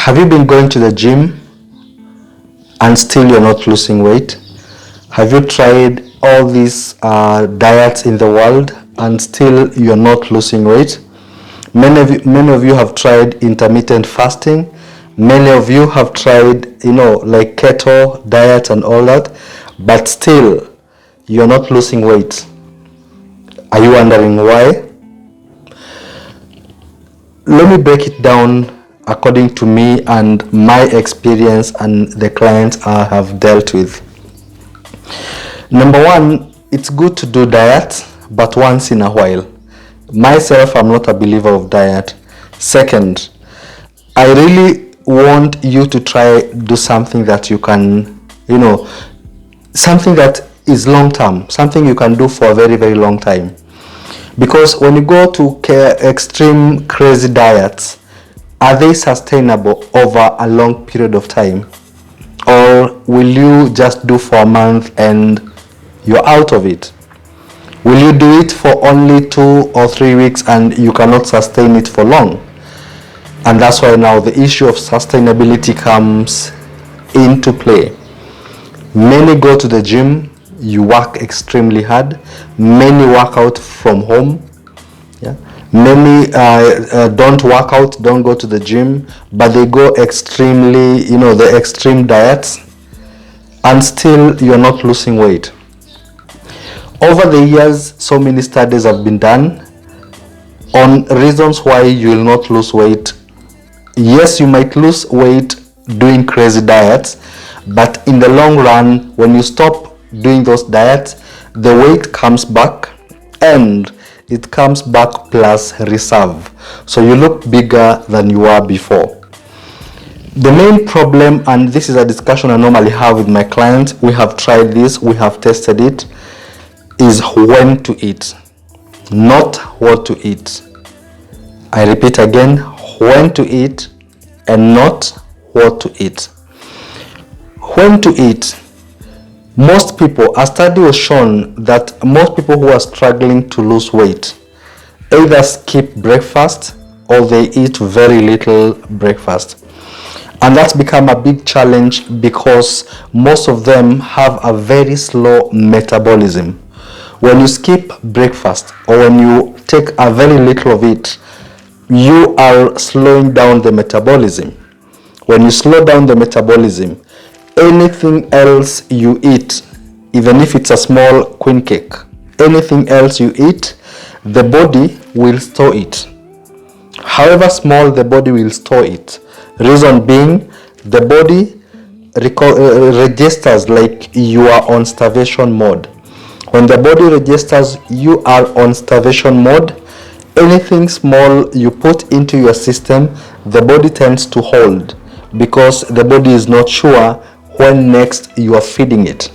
Have you been going to the gym and still you're not losing weight? Have you tried all these diets in the world and still you're not losing weight? Many of you have tried intermittent fasting. Many of you have tried, like keto diet and all that, but still you're not losing weight. Are you wondering why? Let me break it down according to me and my experience and the clients I have dealt with. Number one, it's good to do diet, but once in a while. Myself, I'm not a believer of diet. Second, I really want you to try do something that you can, something that is long term, something you can do for a very, very long time. Because when you go to extreme crazy diets, are they sustainable over a long period of time? Or will you just do for a month and you're out of it? Will you do it for only 2 or 3 weeks and you cannot sustain it for long? And that's why now the issue of sustainability comes into play. Many go to the gym, you work extremely hard. Many work out from home. Yeah. Many don't work out, don't go to the gym, but they go extremely, the extreme diets, and still you're not losing weight. Over the years, so many studies have been done on reasons why you will not lose weight. Yes, you might lose weight doing crazy diets, but in the long run, when you stop doing those diets, the weight comes back, and it comes back plus reserve. So you look bigger than you were before. The main problem, and this is a discussion I normally have with my clients, we have tried this, we have tested it, is when to eat, not what to eat. I repeat again, when to eat and not what to eat. When to eat. Most people, a study was shown that most people who are struggling to lose weight either skip breakfast or they eat very little breakfast. And that's become a big challenge because most of them have a very slow metabolism. When you skip breakfast or when you take a very little of it, you are slowing down the metabolism. When you slow down the metabolism, anything else you eat, even if it's a small queen cake, anything else you eat, the body will store it. However small, the body will store it. Reason being, the body registers like you are on starvation mode. When the body registers you are on starvation mode, anything small you put into your system, the body tends to hold because the body is not sure when next you are feeding it.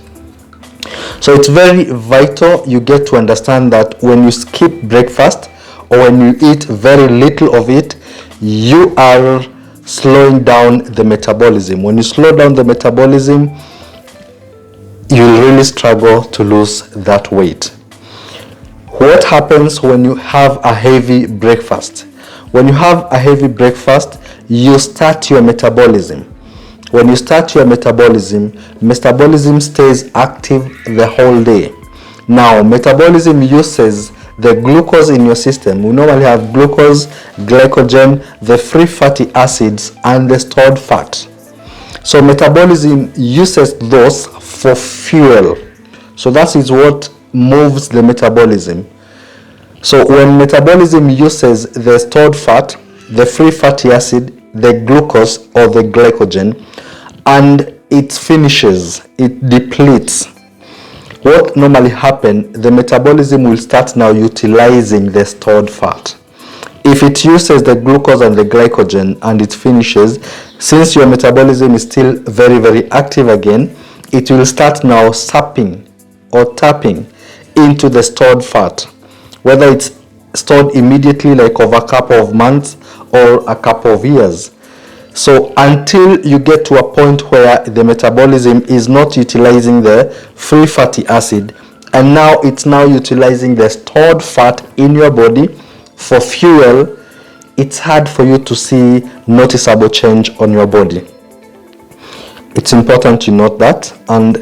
So it's very vital you get to understand that when you skip breakfast or when you eat very little of it, you are slowing down the metabolism. When you slow down the metabolism, you'll really struggle to lose that weight. What happens when you have a heavy breakfast? When you have a heavy breakfast, you start your metabolism. When you start your metabolism stays active the whole day. Now, metabolism uses the glucose in your system. We normally have glucose, glycogen, the free fatty acids, and the stored fat. So metabolism uses those for fuel. So that is what moves the metabolism. So when metabolism uses the stored fat, the free fatty acid, the glucose or the glycogen, and it finishes, it depletes, what normally happens, the metabolism will start now utilizing the stored fat. If it uses the glucose and the glycogen and it finishes, since your metabolism is still very, very active again, it will start now sapping or tapping into the stored fat, whether it's stored immediately like over a couple of months or a couple of years. So until you get to a point where the metabolism is not utilizing the free fatty acid, and now it's now utilizing the stored fat in your body for fuel, it's hard for you to see noticeable change on your body. It's important to note that. And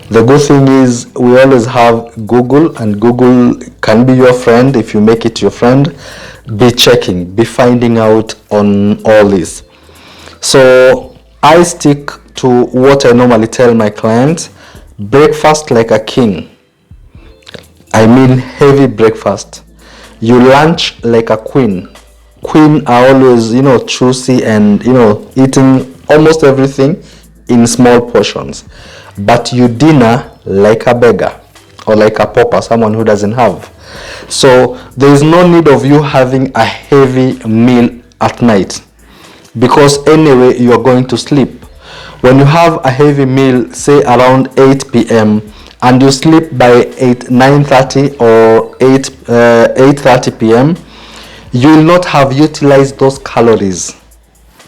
the good thing is we always have Google, and Google can be your friend if you make it your friend. Be checking, be finding out on all this. So I stick to what I normally tell my clients: breakfast like a king. I mean heavy breakfast. You lunch like a queen. Queen are always, choosy and, eating almost everything in small portions. But you dinner like a beggar, or like a pauper, someone who doesn't have. So there is no need of you having a heavy meal at night, because anyway you are going to sleep. When you have a heavy meal, say around 8 p.m. and you sleep by 9:30 or 8:30 p.m., you will not have utilized those calories.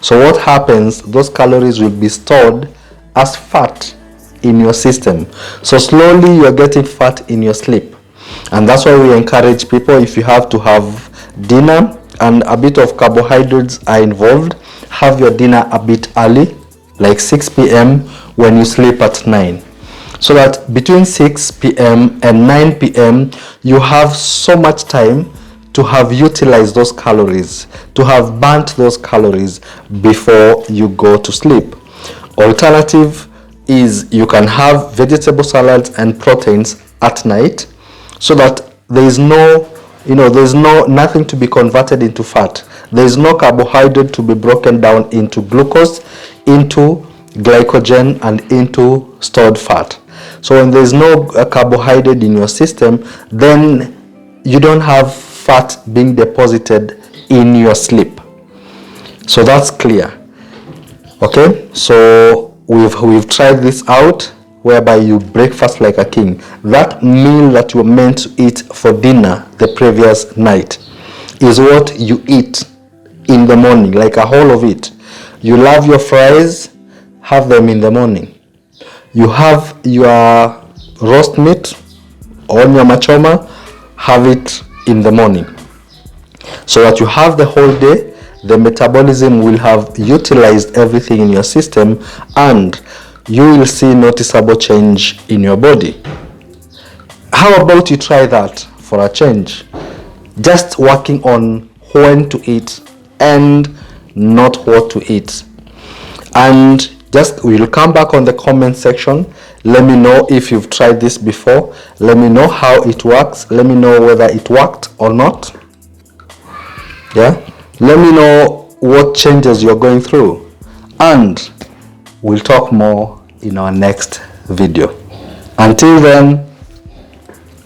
So what happens? Those calories will be stored as fat in your system. So slowly you are getting fat in your sleep. And that's why we encourage people, if you have to have dinner and a bit of carbohydrates are involved, have your dinner a bit early, like 6 p.m. when you sleep at 9. So that between 6 p.m. and 9 p.m. you have so much time to have utilized those calories, to have burnt those calories before you go to sleep. Alternative is you can have vegetable salads and proteins at night, so that there is nothing to be converted into fat. There is no carbohydrate to be broken down into glucose, into glycogen, and into stored fat. So when there is no carbohydrate in your system, then you don't have fat being deposited in your sleep. So that's clear. Okay, so we've tried this out, whereby you breakfast like a king. That meal that you were meant to eat for dinner the previous night is what you eat in the morning, like a whole of it. You love your fries, have them in the morning. You have your roast meat or your machoma, have it in the morning, so that you have the whole day. The metabolism will have utilized everything in your system, and you will see noticeable change in your body. How about you try that for a change? Just working on when to eat and not what to eat. And just we'll come back on the comment section. Let me know if you've tried this before. Let me know how it works. Let me know whether it worked or not. Yeah, let me know what changes you're going through, and we'll talk more in our next video. Until then,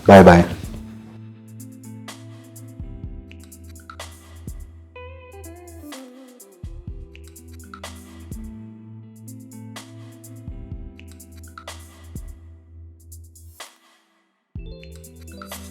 bye bye.